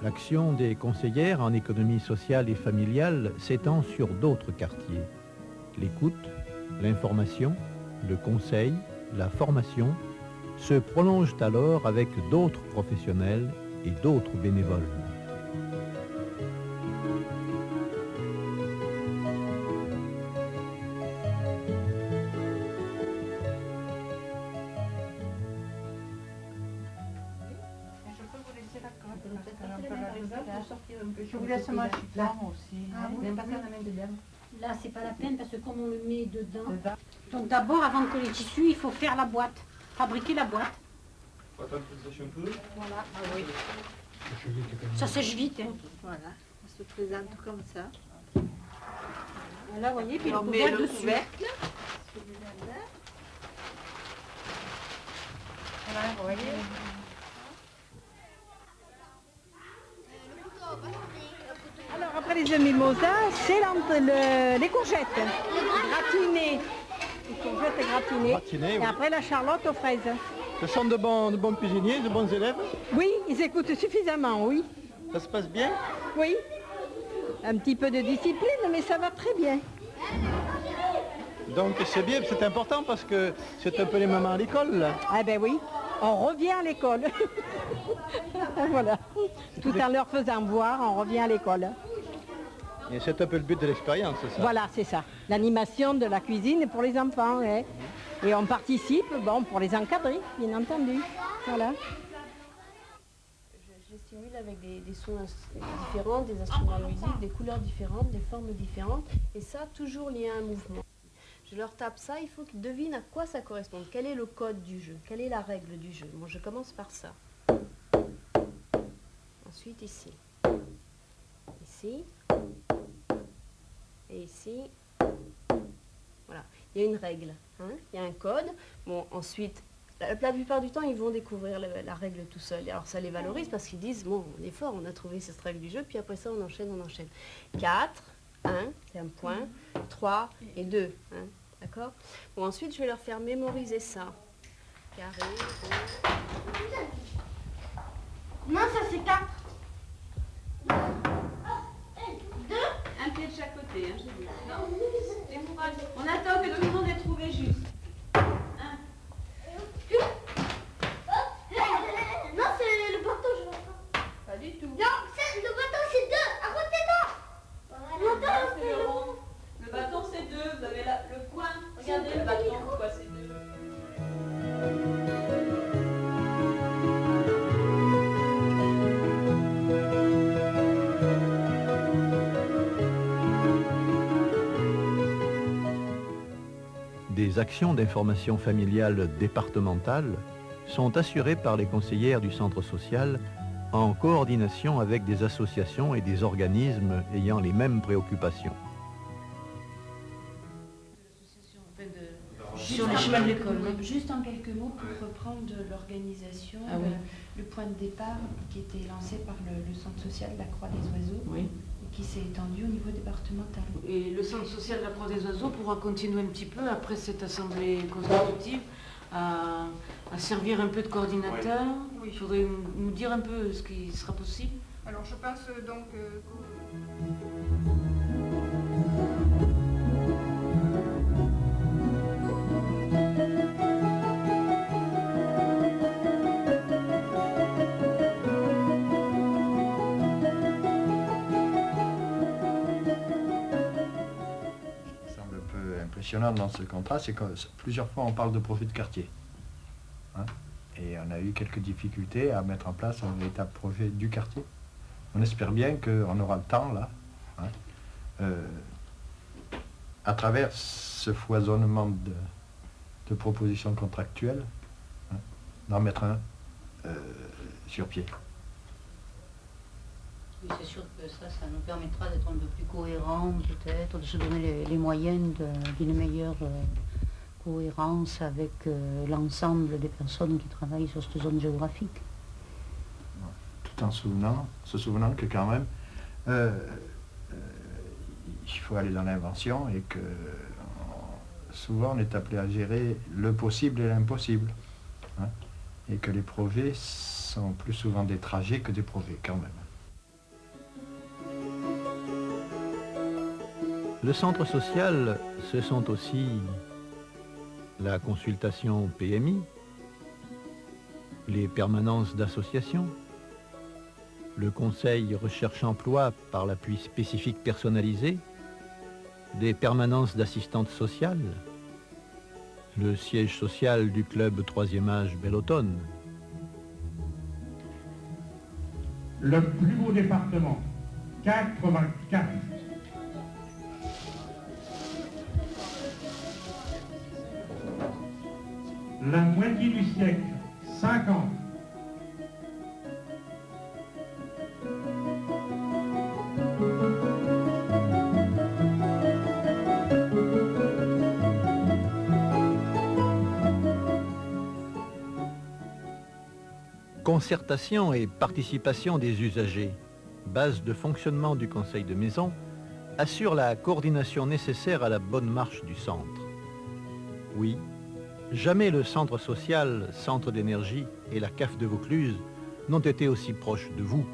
L'action des conseillères en économie sociale et familiale s'étend sur d'autres quartiers. L'écoute, l'information, le conseil, la formation se prolongent alors avec d'autres professionnels et d'autres bénévoles. Je vous laisse moi là aussi. Là, c'est pas la peine parce que comme on le met dedans. Donc d'abord, avant que les tissus, il faut faire la boîte, fabriquer la boîte. Attends que ça sèche un peu. Voilà. Ah oui. Ça sèche vite. Hein. Voilà, ça se présente comme ça. Là, vous voyez, puis on le met couvercle le dessus. couvercle. Celui-là, là. Voilà, vous voyez. Alors après les œufs mimosa, c'est les courgettes gratinées. Les courgettes gratinées. Gratinées, Et oui. après la charlotte aux fraises. Ce sont de bons cuisiniers, de bons élèves. Oui, ils écoutent suffisamment, oui. Ça se passe bien. Oui. Un petit peu de discipline, mais ça va très bien. Donc c'est bien, c'est important parce que c'est un peu les mamans à l'école, là. Ah ben oui, on revient à l'école. Voilà. Tout en leur faisant voir, on revient à l'école. Et c'est un peu le but de l'expérience, c'est ça. Voilà, c'est ça. L'animation de la cuisine pour les enfants. Hein. Et on participe, bon, pour les encadrer, bien entendu. Voilà. Je stimule avec des sons différents, des instruments de musique, des couleurs différentes, des formes différentes. Et ça, toujours lié à un mouvement. Je leur tape ça, il faut qu'ils devinent à quoi ça correspond. Quel est le code du jeu? Quelle est la règle du jeu? Bon, je commence par ça. Ensuite, ici. Ici. Et ici. Voilà. Il y a une règle. Hein, il y a un code. Bon, ensuite, la plupart du temps, ils vont découvrir la règle tout seuls. Alors, ça les valorise parce qu'ils disent, bon, on est fort, on a trouvé cette règle du jeu, puis après ça, on enchaîne. 4, 1, c'est un point, 3 et 2. Hein, d'accord? Bon, ensuite, je vais leur faire mémoriser ça. Carré, rond. Non, ça c'est 4. Un pied de chaque côté, hein, j'ai dit. Non, décourage. On attend que tout le monde ait trouvé juste. Non, c'est le bateau, je vois pas. Pas du tout. Non, le bateau c'est 2, à côté de moi. Ça, c'est le rond. Le bâton, c'est 2. Vous avez le point. Regardez le bâton, pourquoi c'est 2. Des actions d'information familiale départementales sont assurées par les conseillères du centre social en coordination avec des associations et des organismes ayant les mêmes préoccupations. Sur les chemins de l'école. Juste en quelques mots pour reprendre l'organisation, Ah oui. le point de départ qui était lancé par le centre social de la Croix des Oiseaux Oui. et qui s'est étendu au niveau départemental. Et le centre social de la Croix des Oiseaux pourra continuer un petit peu après cette assemblée constitutive à servir un peu de coordinateur. Oui. Il faudrait nous dire un peu ce qui sera possible. Alors je pense donc semble un peu impressionnant dans ce contrat, c'est que plusieurs fois on parle de projet de quartier. Hein, et on a eu quelques difficultés à mettre en place un véritable projet du quartier. On espère bien qu'on aura le temps là, hein, à travers ce foisonnement de propositions contractuelles, hein, d'en mettre un sur pied. Oui, c'est sûr que ça nous permettra d'être un peu plus cohérents, peut-être, de se donner les moyens d'une meilleure cohérence avec l'ensemble des personnes qui travaillent sur cette zone géographique. Tout en se souvenant que quand même, il faut aller dans l'invention et que souvent on est appelé à gérer le possible et l'impossible. Hein, et que les projets sont plus souvent des trajets que des projets quand même. Le centre social, ce sont aussi la consultation PMI, les permanences d'associations, le conseil recherche-emploi par l'appui spécifique personnalisé, des permanences d'assistantes sociales, le siège social du club 3e âge Bel Automne. Le plus beau département, 84. La moitié du siècle, 50. Concertation et participation des usagers, base de fonctionnement du conseil de maison, assure la coordination nécessaire à la bonne marche du centre. Oui, jamais le centre social, centre d'énergie et la CAF de Vaucluse n'ont été aussi proches de vous.